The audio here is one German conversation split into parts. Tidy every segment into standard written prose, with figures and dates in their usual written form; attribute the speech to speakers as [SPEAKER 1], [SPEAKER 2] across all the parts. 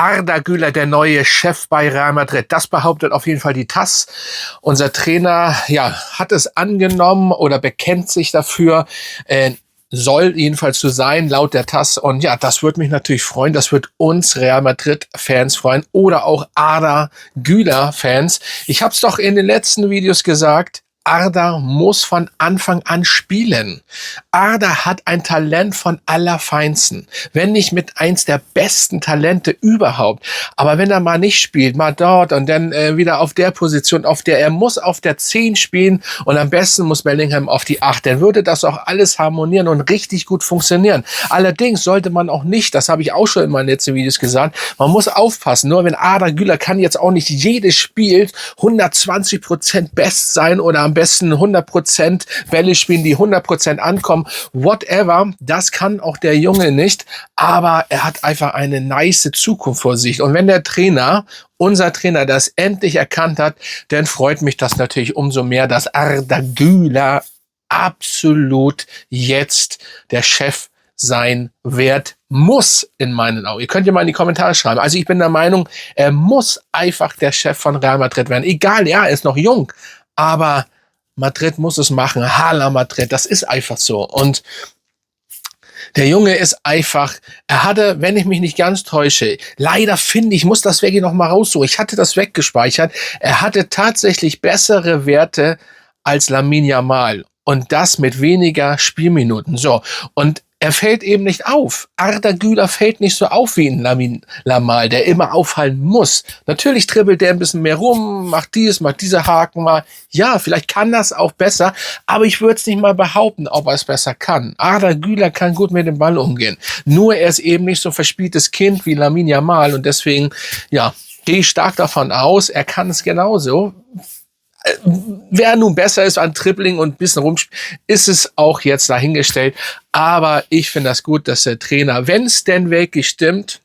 [SPEAKER 1] Arda Güler, der neue Chef bei Real Madrid. Das behauptet auf jeden Fall die TASS. Unser Trainer, ja, hat es angenommen oder bekennt sich dafür, soll jedenfalls so sein, laut der TASS. Und ja, das würde mich natürlich freuen. Das wird uns Real Madrid-Fans freuen oder auch Arda Güler-Fans. Ich habe es doch in den letzten Videos gesagt, Arda muss von Anfang an spielen. Arda hat ein Talent von allerfeinsten. Wenn nicht mit eins der besten Talente überhaupt. Aber wenn er mal nicht spielt, mal dort und dann wieder auf der Position, auf der er muss auf der 10 spielen und am besten muss Bellingham auf die 8, dann würde das auch alles harmonieren und richtig gut funktionieren. Allerdings sollte man auch nicht, das habe ich auch schon in meinen letzten Videos gesagt, man muss aufpassen. Nur wenn Arda Güler kann jetzt auch nicht jedes Spiel 120% best sein oder am besten 100% Bälle spielen, die 100% ankommen, whatever, das kann auch der Junge nicht, aber er hat einfach eine nice Zukunft vor sich. Und wenn der Trainer, unser Trainer, das endlich erkannt hat, dann freut mich das natürlich umso mehr, dass Arda Güler absolut jetzt der Chef sein wird, muss in meinen Augen. Ihr könnt ja mal in die Kommentare schreiben. Also ich bin der Meinung, er muss einfach der Chef von Real Madrid werden. Egal, ja, er ist noch jung, aber Madrid muss es machen. Hala Madrid, das ist einfach so. Und der Junge ist einfach, er hatte, wenn ich mich nicht ganz täusche, leider finde ich, muss das wirklich noch mal raussuchen. Ich hatte das weggespeichert. Er hatte tatsächlich bessere Werte als Lamine Yamal. Und das mit weniger Spielminuten. So. Und er fällt eben nicht auf. Arda Güler fällt nicht so auf wie ein Lamine Yamal, der immer auffallen muss. Natürlich dribbelt der ein bisschen mehr rum, macht diese Haken mal. Ja, vielleicht kann das auch besser, aber ich würde es nicht mal behaupten, ob er es besser kann. Arda Güler kann gut mit dem Ball umgehen. Nur er ist eben nicht so ein verspieltes Kind wie Lamine Yamal und deswegen, ja, gehe ich stark davon aus, er kann es genauso. Wer nun besser ist an Dribbling und ein bisschen rumspielt, ist es auch jetzt dahingestellt. Aber ich finde das gut, dass der Trainer, wenn es denn wirklich stimmt,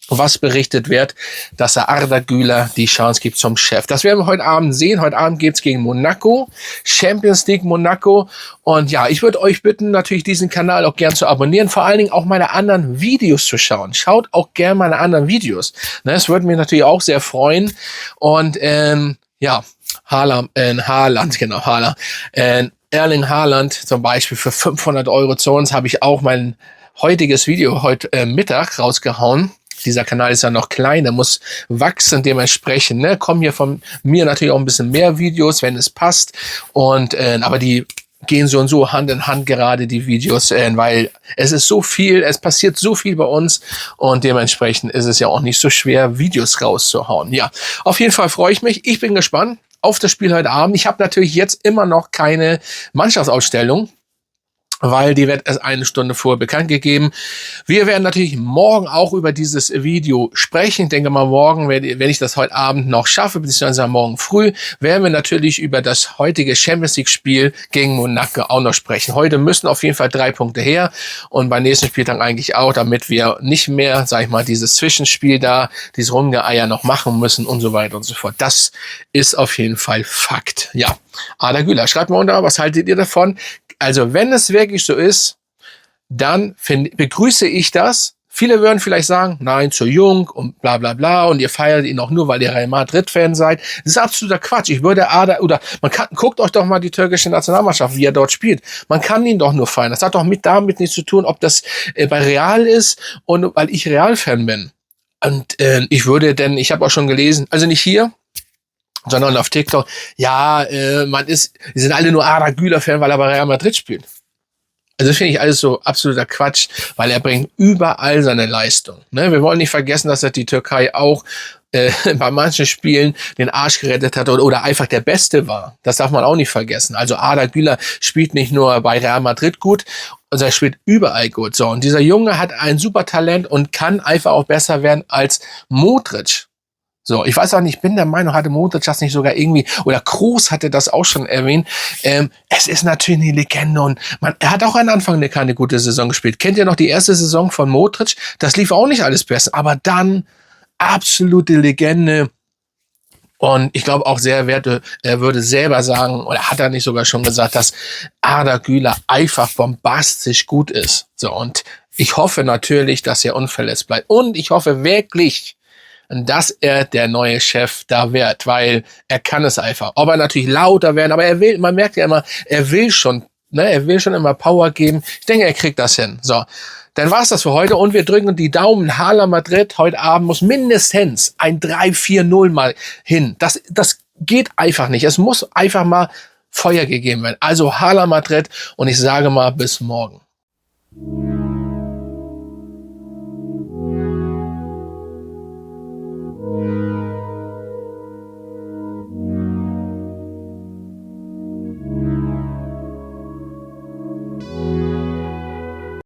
[SPEAKER 1] was berichtet wird, dass er Arda Güler die Chance gibt zum Chef. Das werden wir heute Abend sehen. Heute Abend geht's gegen Monaco, Champions League Monaco. Und ja, ich würde euch bitten, natürlich diesen Kanal auch gern zu abonnieren, vor allen Dingen auch meine anderen Videos zu schauen. Schaut auch gern meine anderen Videos. Das würde mich natürlich auch sehr freuen. Und ja, Haaland, genau, Haaland. Erling Haaland zum Beispiel für 500 € zu uns habe ich auch mein heutiges Video heute Mittag rausgehauen. Dieser Kanal ist ja noch klein, der muss wachsen dementsprechend. Ne? Kommen hier von mir natürlich auch ein bisschen mehr Videos, wenn es passt. Und aber die gehen so und so Hand in Hand gerade, die Videos, weil es ist so viel, es passiert so viel bei uns und dementsprechend ist es ja auch nicht so schwer, Videos rauszuhauen. Ja, auf jeden Fall freue ich mich. Ich bin gespannt auf das Spiel heute Abend. Ich habe natürlich jetzt immer noch keine Mannschaftsausstellung, weil die wird erst eine Stunde vorher bekannt gegeben. Wir werden natürlich morgen auch über dieses Video sprechen. Ich denke mal morgen, wenn ich das heute Abend noch schaffe, beziehungsweise morgen früh, werden wir natürlich über das heutige Champions League Spiel gegen Monaco auch noch sprechen. Heute müssen auf jeden Fall 3 Punkte her und beim nächsten Spieltag eigentlich auch, damit wir nicht mehr, sag ich mal, dieses Zwischenspiel da, dieses Rumgeeier noch machen müssen und so weiter und so fort. Das ist auf jeden Fall Fakt. Ja, Arda Güler, schreibt mal unter, was haltet ihr davon? Also wenn es wirklich so ist, dann begrüße ich das. Viele würden vielleicht sagen, nein, zu jung und bla bla bla und ihr feiert ihn auch nur, weil ihr Real Madrid-Fan seid. Das ist absoluter Quatsch. Ich würde guckt euch doch mal die türkische Nationalmannschaft, wie er dort spielt. Man kann ihn doch nur feiern. Das hat doch damit nichts zu tun, ob das bei Real ist und weil ich Real-Fan bin. Und ich habe auch schon gelesen, also nicht hier, sondern auf TikTok, ja, die sind alle nur Arda Güler-Fan, weil er bei Real Madrid spielt. Also das finde ich alles so absoluter Quatsch, weil er bringt überall seine Leistung. Ne? Wir wollen nicht vergessen, dass er die Türkei auch bei manchen Spielen den Arsch gerettet hat oder einfach der Beste war. Das darf man auch nicht vergessen. Also Arda Güler spielt nicht nur bei Real Madrid gut, sondern er spielt überall gut. So, und dieser Junge hat ein super Talent und kann einfach auch besser werden als Modric. So, ich weiß auch nicht, ich bin der Meinung, hatte Modric das nicht sogar irgendwie, oder Kroos hatte das auch schon erwähnt. Es ist natürlich eine Legende und er hat auch am Anfang keine gute Saison gespielt. Kennt ihr noch die erste Saison von Modric? Das lief auch nicht alles besser, aber dann absolute Legende. Und ich glaube auch er würde selber sagen, oder hat er nicht sogar schon gesagt, dass Arda Güler einfach bombastisch gut ist. So, und ich hoffe natürlich, dass er unverletzt bleibt. Und ich hoffe wirklich, dass er der neue Chef da wird, weil er kann es einfach. Ob er natürlich lauter werden, aber er will, man merkt ja immer, er will schon, ne, er will schon immer Power geben. Ich denke, er kriegt das hin. So. Dann war's das für heute und wir drücken die Daumen. Hala Madrid heute Abend muss mindestens ein 3-4-0 mal hin. Das geht einfach nicht. Es muss einfach mal Feuer gegeben werden. Also Hala Madrid und ich sage mal bis morgen.